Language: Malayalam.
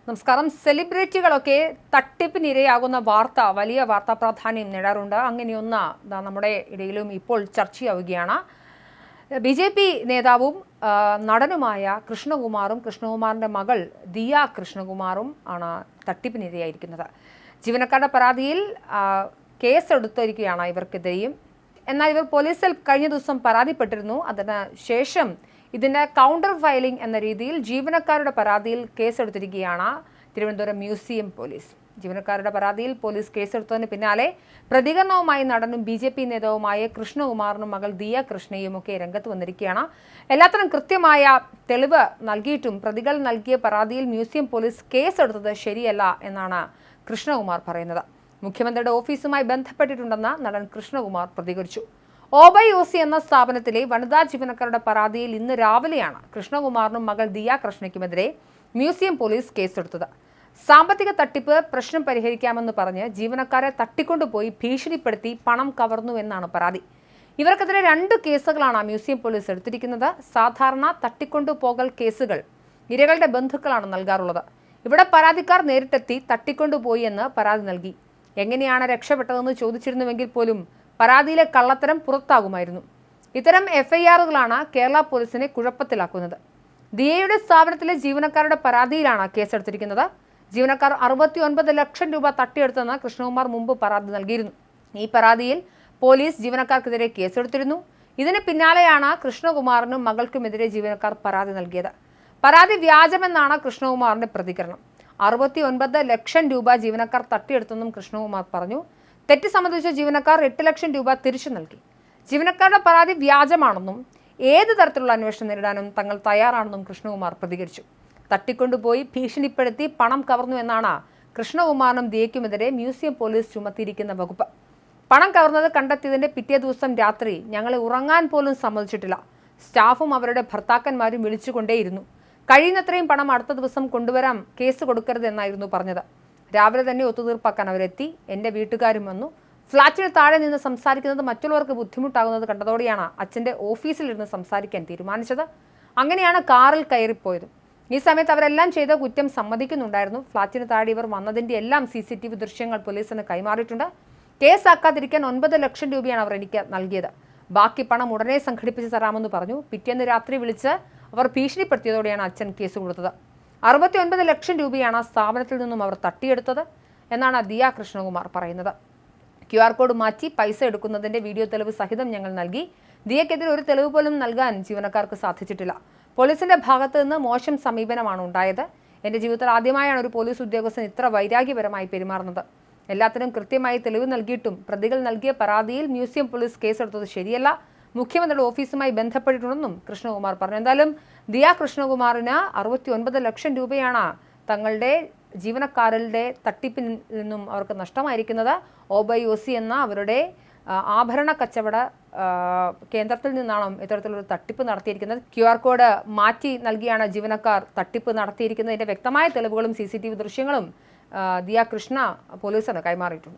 നമസ്കാരം. സെലിബ്രിറ്റികളൊക്കെ തട്ടിപ്പിനിരയാകുന്ന വാർത്ത വലിയ വാർത്താ പ്രാധാന്യം നേടാറുണ്ട്. അങ്ങനെയൊന്ന് നമ്മുടെ ഇടയിലും ഇപ്പോൾ ചർച്ചയാവുകയാണ്. BJP നേതാവും നടനുമായ കൃഷ്ണകുമാറിന്റെ മകൾ ദിയ കൃഷ്ണകുമാറും ആണ് തട്ടിപ്പിനിരയായിരിക്കുന്നത്. ജീവനക്കാരുടെ പരാതിയിൽ കേസെടുത്തിരിക്കുകയാണ് ഇവർക്കെതിരെയും. എന്നാൽ ഇവർ പോലീസിൽ കഴിഞ്ഞ ദിവസം പരാതിപ്പെട്ടിരുന്നു. അതിന് ശേഷം ഇതിന്റെ കൗണ്ടർ ഫയലിംഗ് എന്ന രീതിയിൽ ജീവനക്കാരുടെ പരാതിയിൽ കേസെടുത്തിരിക്കുകയാണ് തിരുവനന്തപുരം മ്യൂസിയം പോലീസ്. ജീവനക്കാരുടെ പരാതിയിൽ പോലീസ് കേസെടുത്തതിന് പിന്നാലെ പ്രതികരണവുമായി നടനും BJP നേതാവുമായ കൃഷ്ണകുമാറിനും മകൾ ദിയ കൃഷ്ണയും ഒക്കെ രംഗത്ത് വന്നിരിക്കുകയാണ്. എല്ലാത്തിനും കൃത്യമായ തെളിവ് നൽകിയിട്ടും പ്രതികൾ നൽകിയ പരാതിയിൽ മ്യൂസിയം പോലീസ് കേസെടുത്തത് ശരിയല്ല എന്നാണ് കൃഷ്ണകുമാർ പറയുന്നത്. മുഖ്യമന്ത്രിയുടെ ഓഫീസുമായി ബന്ധപ്പെട്ടിട്ടുണ്ടെന്ന് നടൻ കൃഷ്ണകുമാർ പ്രതികരിച്ചു. OBOC എന്ന സ്ഥാപനത്തിലെ വനിതാ ജീവനക്കാരുടെ പരാതിയിൽ ഇന്ന് രാവിലെയാണ് കൃഷ്ണകുമാറിനും മകൾ ദിയ കൃഷ്ണയ്ക്കുമെതിരെ മ്യൂസിയം പോലീസ് കേസെടുത്തത്. സാമ്പത്തിക തട്ടിപ്പ് പ്രശ്നം പരിഹരിക്കാമെന്ന് പറഞ്ഞ് ജീവനക്കാരെ തട്ടിക്കൊണ്ടുപോയി ഭീഷണിപ്പെടുത്തി പണം കവർന്നുവെന്നാണ് പരാതി. ഇവർക്കെതിരെ 2 കേസുകളാണ് മ്യൂസിയം പോലീസ് എടുത്തിരിക്കുന്നത്. സാധാരണ തട്ടിക്കൊണ്ടുപോകൽ കേസുകൾ ഇരകളുടെ ബന്ധുക്കളാണ് നൽകാറുള്ളത്. ഇവിടെ പരാതിക്കാർ നേരിട്ടെത്തി തട്ടിക്കൊണ്ടുപോയി എന്ന് പരാതി നൽകി. എങ്ങനെയാണ് രക്ഷപ്പെട്ടതെന്ന് ചോദിച്ചിരുന്നുവെങ്കിൽ പോലും പരാതിയിലെ കള്ളത്തരം പുറത്താകുമായിരുന്നു. ഇത്തരം FIRകളാണ് കേരള പോലീസിനെ കുഴപ്പത്തിലാക്കുന്നത്. ദിയയുടെ സ്ഥാപനത്തിലെ ജീവനക്കാരുടെ പരാതിയിലാണ് കേസെടുത്തിരിക്കുന്നത്. ജീവനക്കാർ 69 ലക്ഷം രൂപ തട്ടിയെടുത്തെന്ന് കൃഷ്ണകുമാർ മുമ്പ് പരാതി നൽകിയിരുന്നു. ഈ പരാതിയിൽ പോലീസ് ജീവനക്കാർക്കെതിരെ കേസെടുത്തിരുന്നു. ഇതിന് പിന്നാലെയാണ് കൃഷ്ണകുമാറിനും മകൾക്കുമെതിരെ ജീവനക്കാർ പരാതി നൽകിയത്. പരാതി വ്യാജമെന്നാണ് കൃഷ്ണകുമാറിന്റെ പ്രതികരണം. 69 ലക്ഷം രൂപ ജീവനക്കാർ തട്ടിയെടുത്തെന്നും കൃഷ്ണകുമാർ പറഞ്ഞു. തെറ്റ് സംബന്ധിച്ച ജീവനക്കാർ 8 ലക്ഷം രൂപ തിരിച്ചു നൽകി. ജീവനക്കാരുടെ പരാതി വ്യാജമാണെന്നും ഏത് തരത്തിലുള്ള അന്വേഷണം നേരിടാനും തങ്ങൾ തയ്യാറാണെന്നും കൃഷ്ണകുമാർ പ്രതികരിച്ചു. തട്ടിക്കൊണ്ടുപോയി ഭീഷണിപ്പെടുത്തി പണം കവർന്നു എന്നാണ് കൃഷ്ണകുമാറിനും ദിയയ്ക്കുമെതിരെ മ്യൂസിയം പോലീസ് ചുമത്തിയിരിക്കുന്ന വകുപ്പ്. പണം കവർന്നത് കണ്ടെത്തിയതിന്റെ പിറ്റേ ദിവസം രാത്രി ഞങ്ങളെ ഉറങ്ങാൻ പോലും സമ്മതിച്ചിട്ടില്ല. സ്റ്റാഫും അവരുടെ ഭർത്താക്കന്മാരും വിളിച്ചുകൊണ്ടേയിരുന്നു. കഴിയുന്നത്രയും പണം അടുത്ത ദിവസം കൊണ്ടുവരാം, കേസ് കൊടുക്കരുത് എന്നായിരുന്നു പറഞ്ഞത്. രാവിലെ തന്നെ ഒത്തുതീർപ്പാക്കാൻ അവരെത്തി. എൻ്റെ വീട്ടുകാരും വന്നു. ഫ്ളാറ്റിന് താഴെ നിന്ന് സംസാരിക്കുന്നത് മറ്റുള്ളവർക്ക് ബുദ്ധിമുട്ടാകുന്നത് കണ്ടതോടെയാണ് അച്ഛൻ്റെ ഓഫീസിലിരുന്ന് സംസാരിക്കാൻ തീരുമാനിച്ചത്. അങ്ങനെയാണ് കാറിൽ കയറിപ്പോയത്. ഈ സമയത്ത് അവരെല്ലാം ചെയ്ത കുറ്റം സമ്മതിക്കുന്നുണ്ടായിരുന്നു. ഫ്ളാറ്റിന് താഴെ ഇവർ വന്നതിൻ്റെ എല്ലാം CCTV ദൃശ്യങ്ങൾ പോലീസിന് കൈമാറിയിട്ടുണ്ട്. കേസാക്കാതിരിക്കാൻ 9 ലക്ഷം രൂപയാണ് അവർ എനിക്ക് നൽകിയത്. ബാക്കി പണം ഉടനെ സംഘടിപ്പിച്ച് തരാമെന്ന് പറഞ്ഞു. പിറ്റേന്ന് രാത്രി വിളിച്ച് അവർ ഭീഷണിപ്പെടുത്തിയതോടെയാണ് അച്ഛൻ കേസ് കൊടുത്തത്. 69 ലക്ഷം രൂപയാണ് സ്ഥാപനത്തിൽ നിന്നും അവർ തട്ടിയെടുത്തത് എന്നാണ് ദിയ കൃഷ്ണകുമാർ പറയുന്നത്. QR കോഡ് മാറ്റി പൈസ എടുക്കുന്നതിന്റെ വീഡിയോ തെളിവ് സഹിതം ഞങ്ങൾ നൽകി. ദിയക്കെതിരെ ഒരു തെളിവ് പോലും നൽകാൻ ജീവനക്കാർക്ക് സാധിച്ചിട്ടില്ല. പോലീസിന്റെ ഭാഗത്ത് നിന്ന് മോശം സമീപനമാണ് ഉണ്ടായത്. എൻ്റെ ജീവിതത്തിൽ ആദ്യമായാണ് ഒരു പോലീസ് ഉദ്യോഗസ്ഥൻ ഇത്ര വൈരാഗ്യപരമായി പെരുമാറുന്നത്. എല്ലാത്തിനും കൃത്യമായി തെളിവ് നൽകിയിട്ടും പ്രതികൾ നൽകിയ പരാതിയിൽ മ്യൂസിയം പോലീസ് കേസെടുത്തത് ശരിയല്ല. മുഖ്യമന്ത്രിയുടെ ഓഫീസുമായി ബന്ധപ്പെട്ടിട്ടുണ്ടെന്നും കൃഷ്ണകുമാർ പറഞ്ഞു. എന്തായാലും ദിയ കൃഷ്ണകുമാറിന് 69 ലക്ഷം രൂപയാണ് തങ്ങളുടെ ജീവനക്കാരുടെ തട്ടിപ്പിൽ നിന്നും അവർക്ക് നഷ്ടമായിരിക്കുന്നത്. OBOC എന്ന അവരുടെ ആഭരണ കച്ചവട കേന്ദ്രത്തിൽ നിന്നാണ് ഇത്തരത്തിലൊരു തട്ടിപ്പ് നടത്തിയിരിക്കുന്നത്. QR കോഡ് മാറ്റി നൽകിയാണ് ജീവനക്കാർ തട്ടിപ്പ് നടത്തിയിരിക്കുന്നതിന്റെ വ്യക്തമായ തെളിവുകളും CCTV ദൃശ്യങ്ങളും ദിയ കൃഷ്ണ പോലീസിന് കൈമാറിയിട്ടുണ്ട്.